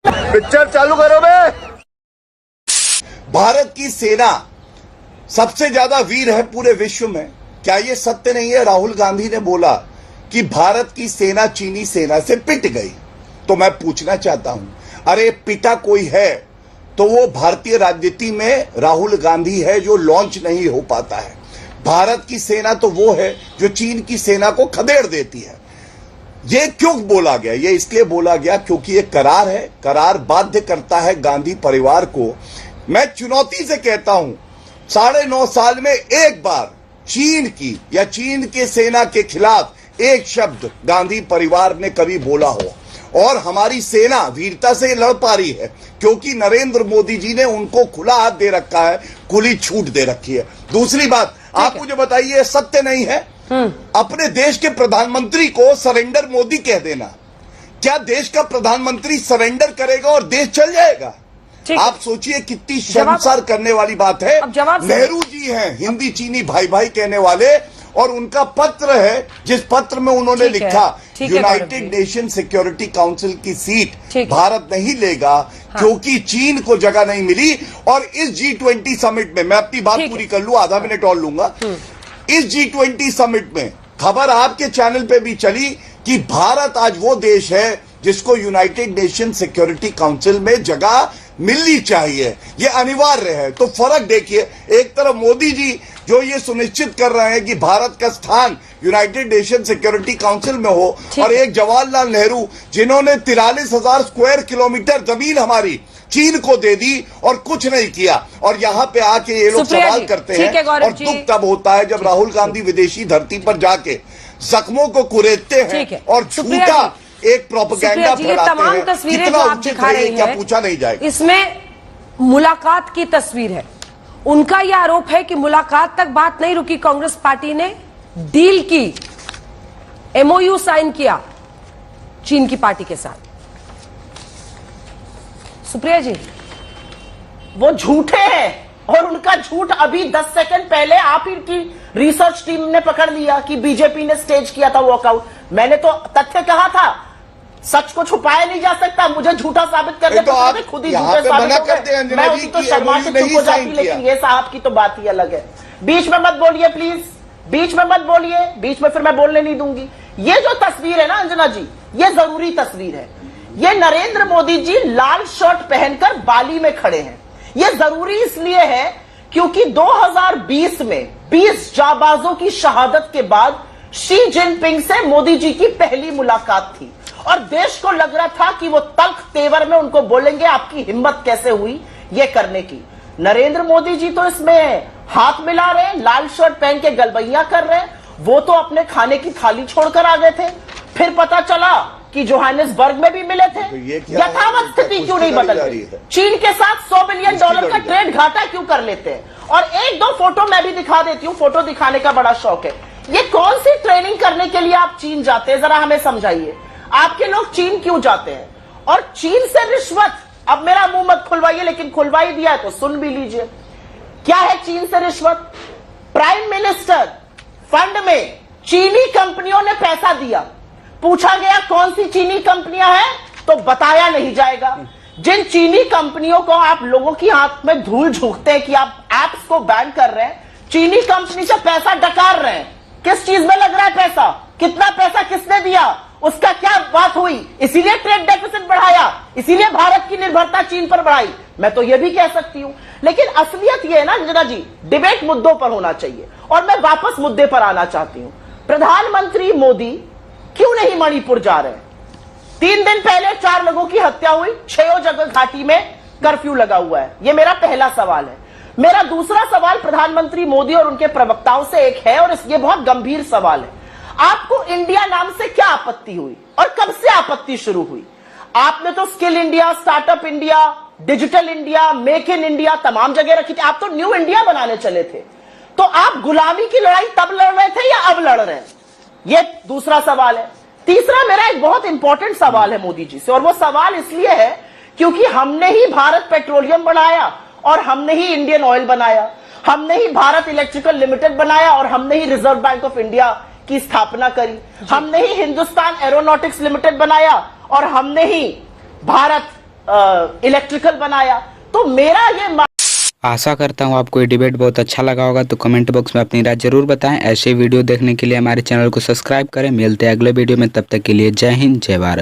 Picture चालू करो बे। भारत की सेना सबसे ज्यादा वीर है पूरे विश्व में। क्या ये सत्य नहीं है? राहुल गांधी ने बोला कि भारत की सेना चीनी सेना से पिट गई। तो मैं पूछना चाहता हूं, अरे पिटा कोई है तो वो भारतीय राजनीति में राहुल गांधी है जो लॉन्च नहीं हो पाता है। भारत की सेना तो वो है जो चीन की सेना को खदेड़ देती है। ये क्यों बोला गया? ये इसलिए बोला गया क्योंकि ये करार है। करार बाध्य करता है गांधी परिवार को। मैं चुनौती से कहता हूं, 9.5 साल में एक बार चीन की या चीन के सेना के खिलाफ एक शब्द गांधी परिवार ने कभी बोला हो। और हमारी सेना वीरता से लड़ पा रही है क्योंकि नरेंद्र मोदी जी ने उनको खुला हाथ दे रखा है, खुली छूट दे रखी है। दूसरी बात, आप मुझे बताइए, सत्य नहीं है अपने देश के प्रधानमंत्री को सरेंडर मोदी कह देना? क्या देश का प्रधानमंत्री सरेंडर करेगा और देश चल जाएगा? आप सोचिए कितनी शर्मसार करने वाली बात है। नेहरू जी हैं हिंदी चीनी भाई भाई कहने वाले, और उनका पत्र है जिस पत्र में उन्होंने लिखा यूनाइटेड नेशन सिक्योरिटी काउंसिल की सीट भारत नहीं लेगा क्योंकि चीन को जगह नहीं मिली। और इस G20 समिट में, मैं अपनी बात पूरी कर लूं, आधा मिनट और लूंगा। इस G20 समिट में खबर आपके चैनल पे भी चली कि भारत आज वो देश है जिसको यूनाइटेड नेशन सिक्योरिटी काउंसिल में जगह मिलनी चाहिए, ये अनिवार्य है। तो फर्क देखिए, एक तरफ मोदी जी जो ये सुनिश्चित कर रहे हैं कि भारत का स्थान यूनाइटेड नेशन सिक्योरिटी काउंसिल में हो, और एक जवाहरलाल नेहरू जिन्होंने 43,000 स्क्वायर किलोमीटर जमीन हमारी चीन को दे दी और कुछ नहीं किया। और यहाँ पे आके ये लोग सवाल करते हैं। और दुख तब होता है जब राहुल गांधी विदेशी धरती पर जाके जख्मों को कुरेदते हैं और झूठा एक प्रोपेगेंडा फैलाते हैं। कितना उचित है क्या पूछा नहीं जाएगा? इसमें मुलाकात की तस्वीर है। उनका यह आरोप है कि मुलाकात तक बात नहीं रुकी, कांग्रेस पार्टी ने डील की, MOU साइन किया चीन की पार्टी के साथ। सुप्रिया जी, वो झूठे हैं और उनका झूठ अभी 10 सेकंड पहले आप ही की रिसर्च टीम ने पकड़ लिया कि बीजेपी ने स्टेज किया था वॉकआउट। मैंने तो तथ्य कहा था, सच को छुपाया नहीं जा सकता। मुझे झूठा साबित करने तो आप खुद ही झूठे साबित हो गए। मैं उनकी तो शर्मा से चुप हो जाती, लेकिन ये साहब की तो बात ही अलग है। बीच में मत बोलिए प्लीज, बीच में मत बोलिए, बीच में फिर मैं बोलने नहीं दूंगी। ये जो तस्वीर है ना अंजना जी, ये जरूरी तस्वीर है। ये नरेंद्र मोदी जी लाल शर्ट पहनकर बाली में खड़े हैं। ये जरूरी इसलिए है क्योंकि 2020 में 20 जाबाजों की शहादत के बाद शी जिनपिंग से मोदी जी की पहली मुलाकात थी और देश को लग रहा था कि वो तल्ख तेवर में उनको बोलेंगे आपकी हिम्मत कैसे हुई ये करने की। नरेंद्र मोदी जी तो इसमें हाथ मिला रहे हैं, लाल शर्ट पहन के गलबैया कर रहे हैं। वो तो अपने खाने की थाली छोड़कर आ गए थे। फिर पता चला कि जोहानिसबर्ग में भी मिले थे। तो यथावत स्थिति क्यों नहीं बदल रही? चीन के साथ $100 बिलियन का ट्रेड घाटा क्यों कर लेते हैं? और एक दो फोटो मैं भी दिखा देती हूँ, फोटो दिखाने का बड़ा शौक है। ये कौन सी ट्रेनिंग करने के लिए आप चीन जाते हैं, जरा हमें समझाइए। आपके लोग चीन क्यों जाते हैं? और चीन से रिश्वत, अब मेरा मुंह मत खुलवाइए, लेकिन खुलवा ही दिया है तो सुन भी लीजिए। क्या है चीन से रिश्वत? प्राइम मिनिस्टर फंड में चीनी कंपनियों ने पैसा दिया। पूछा गया कौन सी चीनी कंपनियां हैं तो बताया नहीं जाएगा। जिन चीनी कंपनियों को आप लोगों की हाथ में धूल झोंकते हैं कि आप एप्स को बैन कर रहे हैं, चीनी कंपनी से पैसा डकार रहे हैं। किस चीज में लग रहा है पैसा? कितना पैसा किसने दिया? उसका क्या बात हुई? इसीलिए ट्रेड डेफिसिट बढ़ाया, इसीलिए भारत की निर्भरता चीन पर बढ़ाई। मैं तो यह भी कह सकती हूं, लेकिन असलियत यह है ना अंजना जी, डिबेट मुद्दों पर होना चाहिए। और मैं वापस मुद्दे पर आना चाहती हूं। प्रधानमंत्री मोदी क्यों नहीं मणिपुर जा रहे? 3 दिन पहले 4 लोगों की हत्या हुई, 6 जगह घाटी में कर्फ्यू लगा हुआ है। यह मेरा पहला सवाल है। मेरा दूसरा सवाल प्रधानमंत्री मोदी और उनके प्रवक्ताओं से एक है, और ये बहुत गंभीर सवाल है। आपको इंडिया नाम से क्या आपत्ति हुई और कब से आपत्ति शुरू हुई? आपने तो skill India, startup India, digital India, make in India तमाम जगह रखी थी। आप तो न्यू इंडिया बनाने चले थे। तो आप गुलामी की लड़ाई तब लड़ रहे थे या अब लड़ रहे हैं? ये दूसरा सवाल है। तीसरा मेरा एक बहुत इंपॉर्टेंट सवाल है मोदी जी से, और वो सवाल इसलिए है क्योंकि हमने ही भारत पेट्रोलियम बनाया और हमने ही इंडियन ऑयल बनाया, हमने ही भारत इलेक्ट्रिकल लिमिटेड बनाया और हमने ही रिजर्व बैंक ऑफ इंडिया की स्थापना करी, हमने ही हिंदुस्तान एरोनॉटिक्स लिमिटेड बनाया और हमने ही भारत इलेक्ट्रिकल बनाया। तो मेरा ये आशा करता हूँ आपको ये डिबेट बहुत अच्छा लगा होगा, तो कमेंट बॉक्स में अपनी राय जरूर बताएं। ऐसे वीडियो देखने के लिए हमारे चैनल को सब्सक्राइब करें। मिलते हैं अगले वीडियो में, तब तक के लिए जय हिंद, जय भारत।